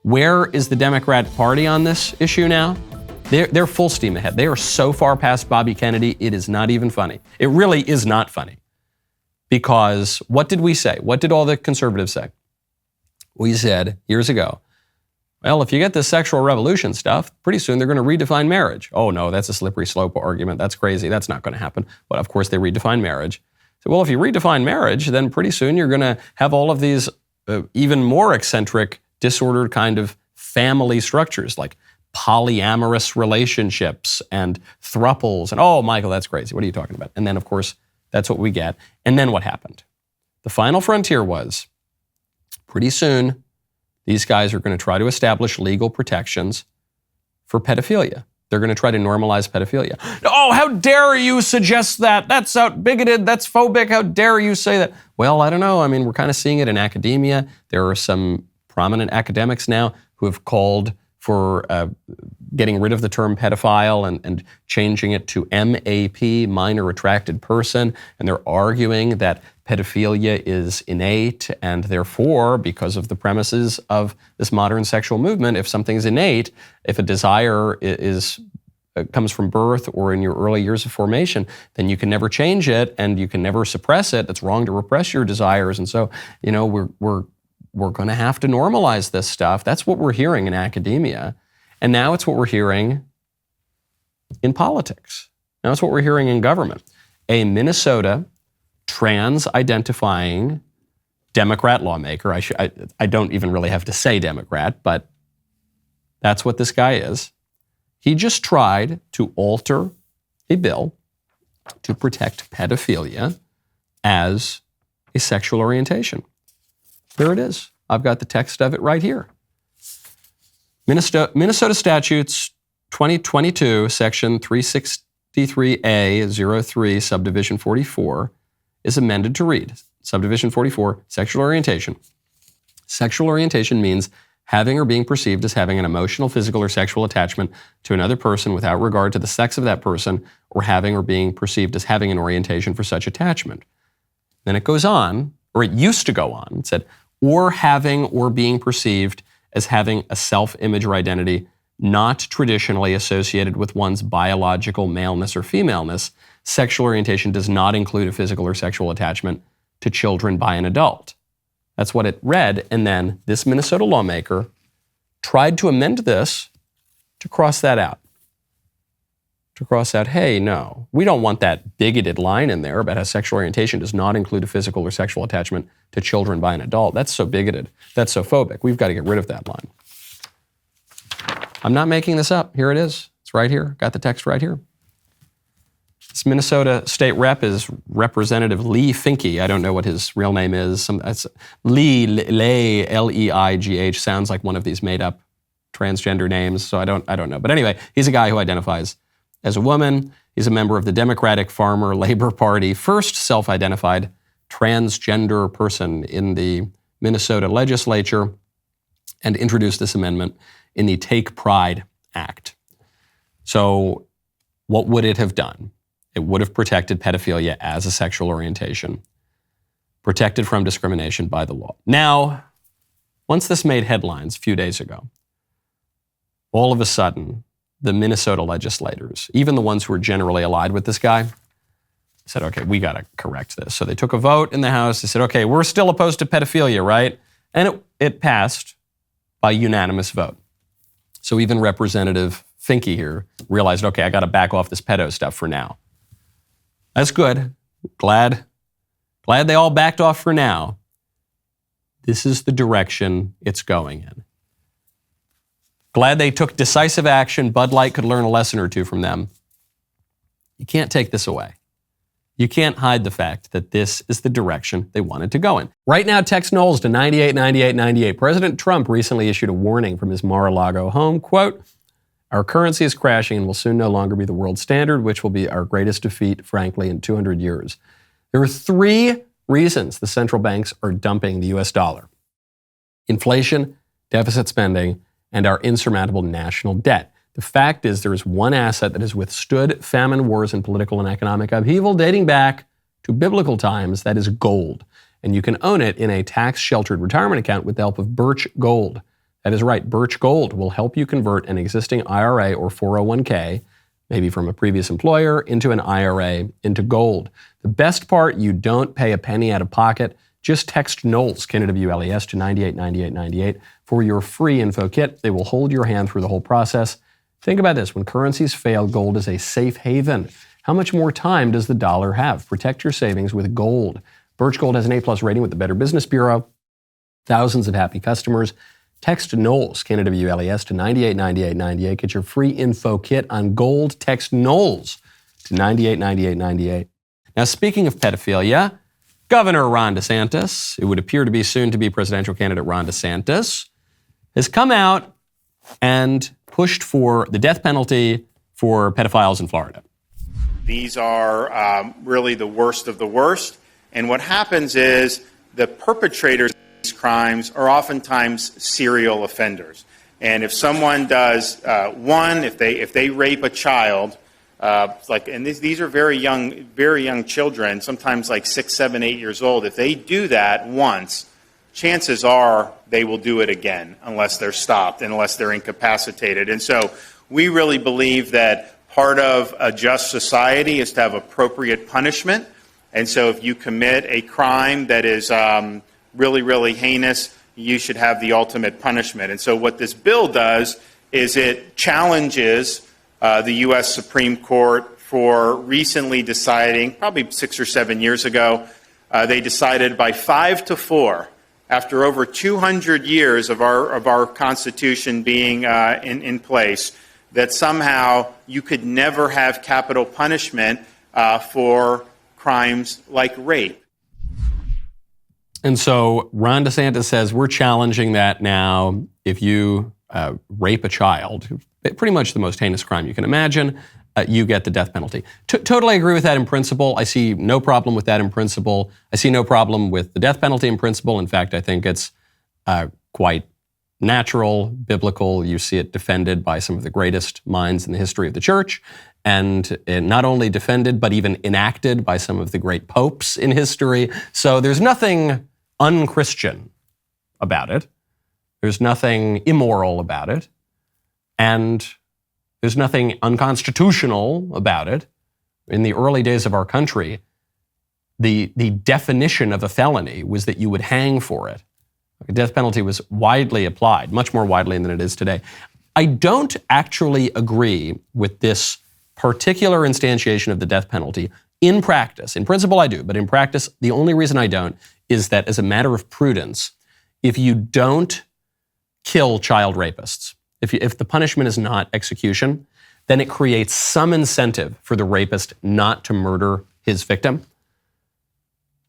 Where is the Democrat Party on this issue now? They're full steam ahead. They are so far past Bobby Kennedy, it is not even funny. It really is not funny. Because what did we say? What did all the conservatives say? We said years ago, well, if you get this sexual revolution stuff, pretty soon they're going to redefine marriage. Oh no, that's a slippery slope argument. That's crazy. That's not going to happen. But of course they redefine marriage. So, well, if you redefine marriage, then pretty soon you're going to have all of these even more eccentric, disordered kind of family structures like polyamorous relationships and thruples. And oh, Michael, that's crazy. What are you talking about? And then, of course, that's what we get. And then what happened? The final frontier was pretty soon these guys are going to try to establish legal protections for pedophilia. They're going to try to normalize pedophilia. Oh, how dare you suggest that? That's out bigoted. That's phobic. How dare you say that? Well, I don't know. I mean, we're kind of seeing it in academia. There are some prominent academics now who have called for getting rid of the term pedophile and changing it to MAP, minor attracted person. And they're arguing that pedophilia is innate, and therefore, because of the premises of this modern sexual movement, if something is innate, if a desire comes from birth or in your early years of formation, then you can never change it and you can never suppress it. It's wrong to repress your desires. And so, you know, we're going to have to normalize this stuff. That's what we're hearing in academia. And now it's what we're hearing in politics. Now it's what we're hearing in government. A Minnesota trans-identifying Democrat lawmaker, I don't even really have to say Democrat, but that's what this guy is. He just tried to alter a bill to protect pedophilia as a sexual orientation. There it is. I've got the text of it right here. Minnesota Statutes 2022, Section 363A03, Subdivision 44, is amended to read, Subdivision 44, sexual orientation. Sexual orientation means having or being perceived as having an emotional, physical, or sexual attachment to another person without regard to the sex of that person, or having or being perceived as having an orientation for such attachment. Then it goes on, or it used to go on, it said, or having or being perceived as having a self-image or identity not traditionally associated with one's biological maleness or femaleness. Sexual orientation does not include a physical or sexual attachment to children by an adult. That's what it read, and then this Minnesota lawmaker tried to amend this to cross that out. To cross out, hey, no, we don't want that bigoted line in there about how sexual orientation does not include a physical or sexual attachment to children by an adult. That's so bigoted. That's so phobic. We've got to get rid of that line. I'm not making this up. Here it is. It's right here. Got the text right here. This Minnesota state rep is Representative Lee Finke. I don't know what his real name is. Lee, L-E-I-G-H, sounds like one of these made up transgender names, so I don't know. But anyway, he's a guy who identifies as a woman. He's a member of the Democratic Farmer Labor Party, first self-identified transgender person in the Minnesota legislature, and introduced this amendment in the Take Pride Act. So what would it have done? It would have protected pedophilia as a sexual orientation, protected from discrimination by the law. Now, once this made headlines a few days ago, all of a sudden, the Minnesota legislators, even the ones who were generally allied with this guy, said, okay, we got to correct this. So they took a vote in the House. They said, okay, we're still opposed to pedophilia, right? And it passed by unanimous vote. So even Representative Finke here realized, okay, I got to back off this pedo stuff for now. That's good. Glad they all backed off for now. This is the direction it's going in. Glad they took decisive action. Bud Light could learn a lesson or two from them. You can't take this away. You can't hide the fact that this is the direction they wanted to go in. Right now, text Knowles to 989898. President Trump recently issued a warning from his Mar-a-Lago home. Quote, our currency is crashing and will soon no longer be the world standard, which will be our greatest defeat, frankly, in 200 years. There are 3 reasons the central banks are dumping the US dollar: inflation, deficit spending, and our insurmountable national debt. The fact is there is one asset that has withstood famine, wars, and political and economic upheaval dating back to biblical times. That is gold. And you can own it in a tax-sheltered retirement account with the help of Birch Gold. That is right. Birch Gold will help you convert an existing IRA or 401k, maybe from a previous employer, into an IRA, into gold. The best part, you don't pay a penny out of pocket. Just text Knowles, Knowles, to 989898 for your free info kit. They will hold your hand through the whole process. Think about this. When currencies fail, gold is a safe haven. How much more time does the dollar have? Protect your savings with gold. Birch Gold has an A+ rating with the Better Business Bureau. Thousands of happy customers. Text Knowles, Knowles, to 989898. Get your free info kit on gold. Text Knowles to 989898. Now, speaking of pedophilia, Governor Ron DeSantis, it would appear to be soon to be presidential candidate Ron DeSantis, has come out and pushed for the death penalty for pedophiles in Florida. These are really the worst of the worst. And what happens is the perpetrators of these crimes are oftentimes serial offenders. And if someone does if they rape a child, and these are very young children, sometimes like 6, 7, 8 years old. If they do that once, chances are they will do it again unless they're stopped and unless they're incapacitated. And so we really believe that part of a just society is to have appropriate punishment. And so if you commit a crime that is really, really heinous, you should have the ultimate punishment. And so what this bill does is it challenges the U.S. Supreme Court for recently deciding, probably 6 or 7 years ago, they decided by 5-4, after over 200 years of our Constitution being in place, that somehow you could never have capital punishment for crimes like rape. And so Ron DeSantis says, we're challenging that now. If you rape a child, pretty much the most heinous crime you can imagine, you get the death penalty. Totally agree with that in principle. I see no problem with that in principle. I see no problem with the death penalty in principle. In fact, I think it's quite natural, biblical. You see it defended by some of the greatest minds in the history of the church, and not only defended, but even enacted by some of the great popes in history. So there's nothing unchristian about it. There's nothing immoral about it. And there's nothing unconstitutional about it. In the early days of our country, the definition of a felony was that you would hang for it. The death penalty was widely applied, much more widely than it is today. I don't actually agree with this particular instantiation of the death penalty in practice. In principle, I do, but in practice, the only reason I don't is that as a matter of prudence, if you don't kill child rapists, if the punishment is not execution, then it creates some incentive for the rapist not to murder his victim.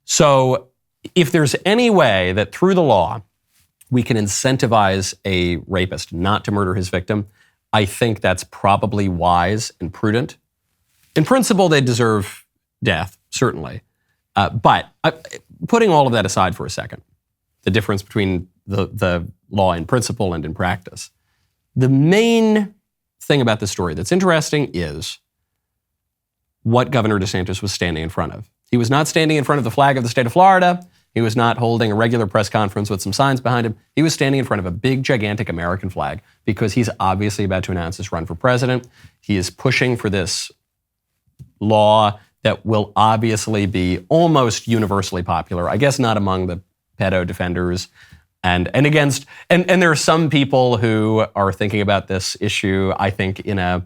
So if there's any way that through the law we can incentivize a rapist not to murder his victim, I think that's probably wise and prudent. In principle, they deserve death, certainly. But putting all of that aside for a second, the difference between the law in principle and in practice, the main thing about this story that's interesting is what Governor DeSantis was standing in front of. He was not standing in front of the flag of the state of Florida. He was not holding a regular press conference with some signs behind him. He was standing in front of a big, gigantic American flag because he's obviously about to announce his run for president. He is pushing for this law that will obviously be almost universally popular. I guess not among the pedo defenders and there are some people who are thinking about this issue, I think, in a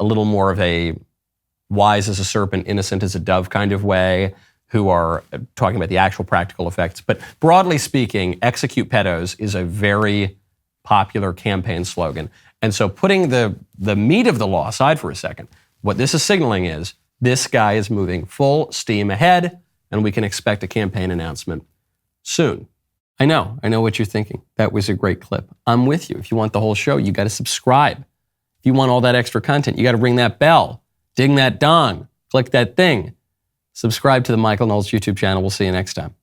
little more of a wise as a serpent, innocent as a dove kind of way, who are talking about the actual practical effects. But broadly speaking, execute pedos is a very popular campaign slogan. And so putting the meat of the law aside for a second, what this is signaling is this guy is moving full steam ahead, and we can expect a campaign announcement soon. I know what you're thinking. That was a great clip. I'm with you. If you want the whole show, you got to subscribe. If you want all that extra content, you got to ring that bell, ding that dong, click that thing. Subscribe to the Michael Knowles YouTube channel. We'll see you next time.